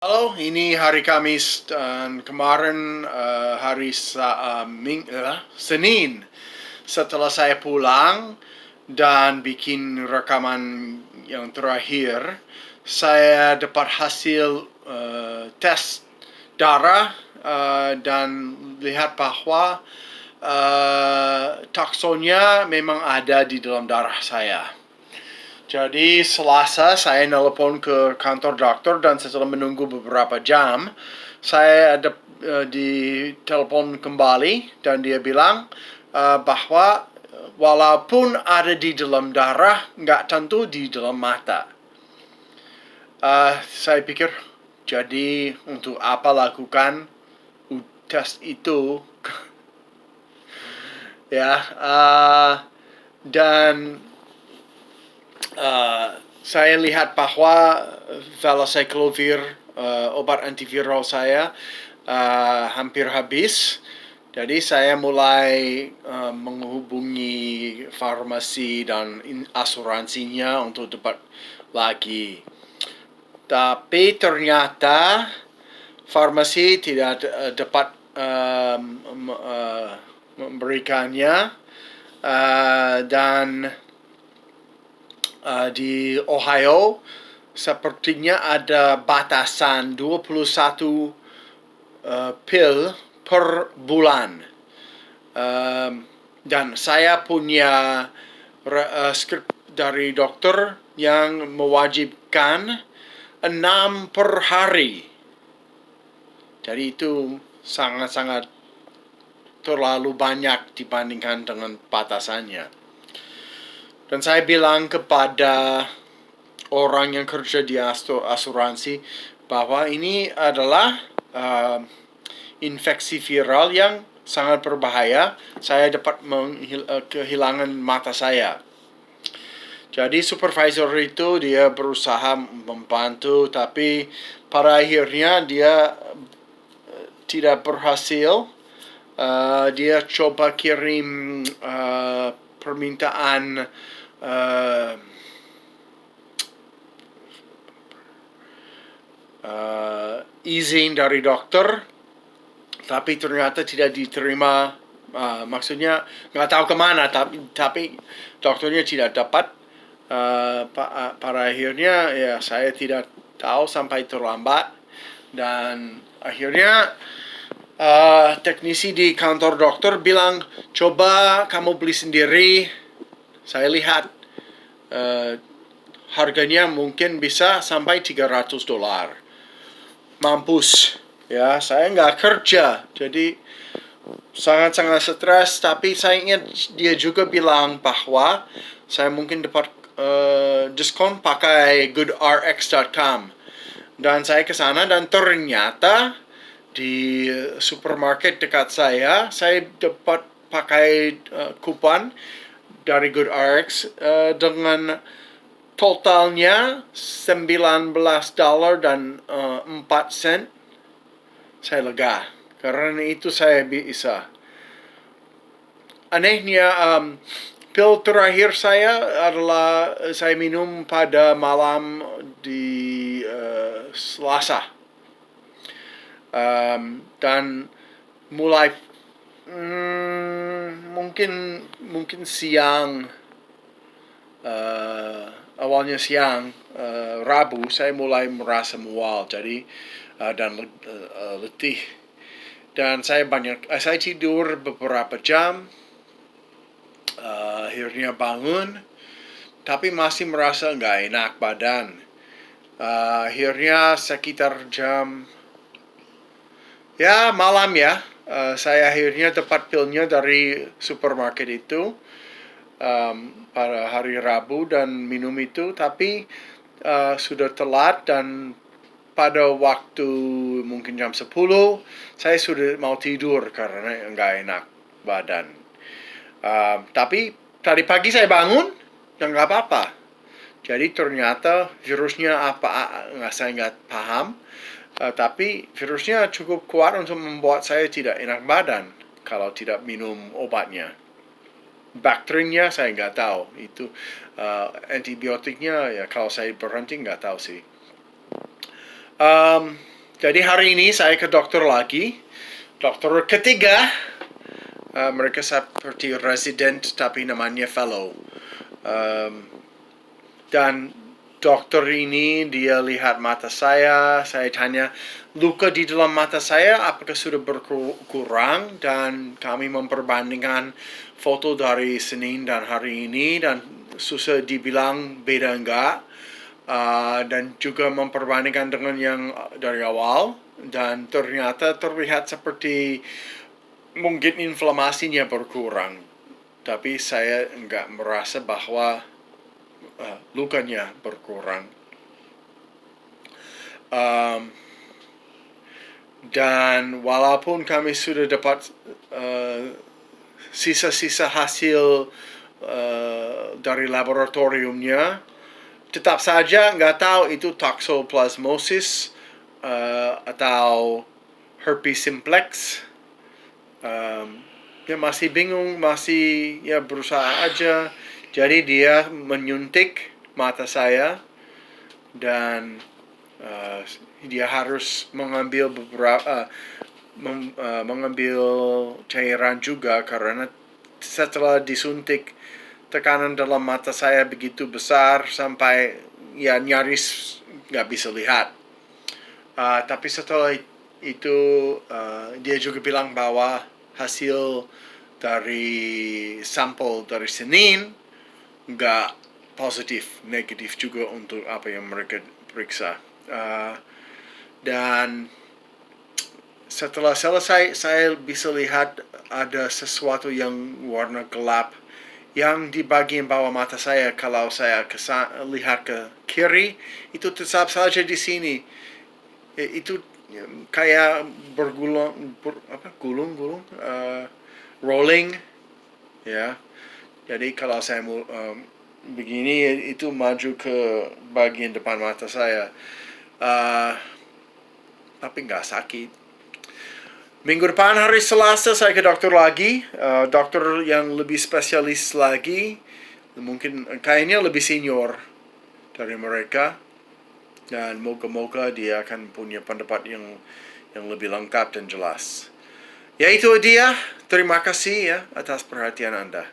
Halo, ini hari Kamis dan kemarin Senin. Setelah saya pulang dan bikin rekaman yang terakhir, saya dapat hasil tes darah dan lihat bahwa taksonya memang ada di dalam darah saya. Jadi Selasa saya nelpon ke kantor dokter dan setelah menunggu beberapa jam, saya ada ditelepon kembali dan dia bilang bahwa walaupun ada di dalam darah, nggak tentu di dalam mata. Saya pikir, jadi untuk apa lakukan tes itu? Ya, dan saya lihat bahwa valacyclovir, obat antiviral saya hampir habis. Jadi saya mulai menghubungi farmasi dan asuransinya untuk dapat lagi. Tapi ternyata farmasi tidak dapat memberikannya, dan di Ohio sepertinya ada batasan 21 pil per bulan. Dan saya punya skrip dari dokter yang mewajibkan 6 per hari. Jadi itu sangat-sangat terlalu banyak dibandingkan dengan batasannya. Dan saya bilang kepada orang yang kerja di asuransi bahwa ini adalah infeksi viral yang sangat berbahaya. Saya dapat kehilangan mata saya. Jadi supervisor itu dia berusaha membantu, tapi pada akhirnya dia tidak berhasil. Dia coba kirim permintaan izin dari dokter, tapi ternyata tidak diterima. Maksudnya nggak tahu kemana, tapi dokternya tidak dapat. Pada akhirnya ya saya tidak tahu sampai terlambat, dan akhirnya teknisi di kantor dokter bilang, coba kamu beli sendiri. Saya lihat harganya mungkin bisa sampai $300. Mampus. Ya, saya nggak kerja, jadi sangat-sangat stres. Tapi saya ingat dia juga bilang bahwa saya mungkin dapat diskon pakai goodrx.com. Dan saya ke sana dan ternyata di supermarket dekat saya dapat pakai kupon dari GoodRx dengan totalnya $19 dan 4 sen. Saya lega karena itu saya bisa. Anehnya pil terakhir saya adalah saya minum pada malam di Selasa. Dan mulai mungkin siang, awalnya siang, Rabu saya mulai merasa mual, jadi dan letih, dan saya tidur beberapa jam, akhirnya bangun tapi masih merasa nggak enak badan. Akhirnya sekitar jam malam ya, saya akhirnya dapat pilnya dari supermarket itu pada hari Rabu dan minum itu, tapi sudah telat dan pada waktu mungkin jam 10 saya sudah mau tidur karena nggak enak badan. Tapi tadi pagi saya bangun dan nggak apa-apa. Jadi ternyata virusnya apa, saya nggak paham. Tapi virusnya cukup kuat untuk membuat saya tidak enak badan kalau tidak minum obatnya. Bakterinya saya nggak tahu. Itu antibiotiknya ya kalau saya berhenti nggak tahu sih. Jadi hari ini saya ke dokter lagi, dokter ketiga. Mereka seperti resident tapi namanya fellow. Dan dokter ini dia lihat mata saya tanya luka di dalam mata saya apakah sudah berkurang, dan kami memperbandingkan foto dari Senin dan hari ini dan susah dibilang beda enggak. Dan juga memperbandingkan dengan yang dari awal, dan ternyata terlihat seperti mungkin inflamasinya berkurang, tapi saya enggak merasa bahwa lukanya berkurang. Dan walaupun kami sudah dapat sisa-sisa hasil dari laboratoriumnya, tetap saja nggak tahu itu toxoplasmosis atau herpes simplex. Dia masih bingung, masih ya berusaha aja. Jadi dia menyuntik mata saya, dan dia harus mengambil mengambil cairan juga, karena setelah disuntik tekanan dalam mata saya begitu besar sampai ya nyaris nggak bisa lihat. Tapi setelah itu dia juga bilang bahwa hasil dari sampel dari Senin nggak positif, negatif juga untuk apa yang mereka periksa. Dan setelah selesai saya bisa lihat ada sesuatu yang warna gelap yang di bagian bawah mata saya. Kalau saya lihat ke kiri, itu tetap saja di sini. Itu kayak bergulung, gulung, rolling, ya. Jadi kalau saya begini, itu maju ke bagian depan mata saya, tapi nggak sakit. Minggu depan hari Selasa saya ke dokter lagi, dokter yang lebih spesialis lagi, mungkin kayaknya lebih senior dari mereka, dan moga-moga dia akan punya pendapat yang lebih lengkap dan jelas. Ya itu dia, terima kasih ya atas perhatian Anda.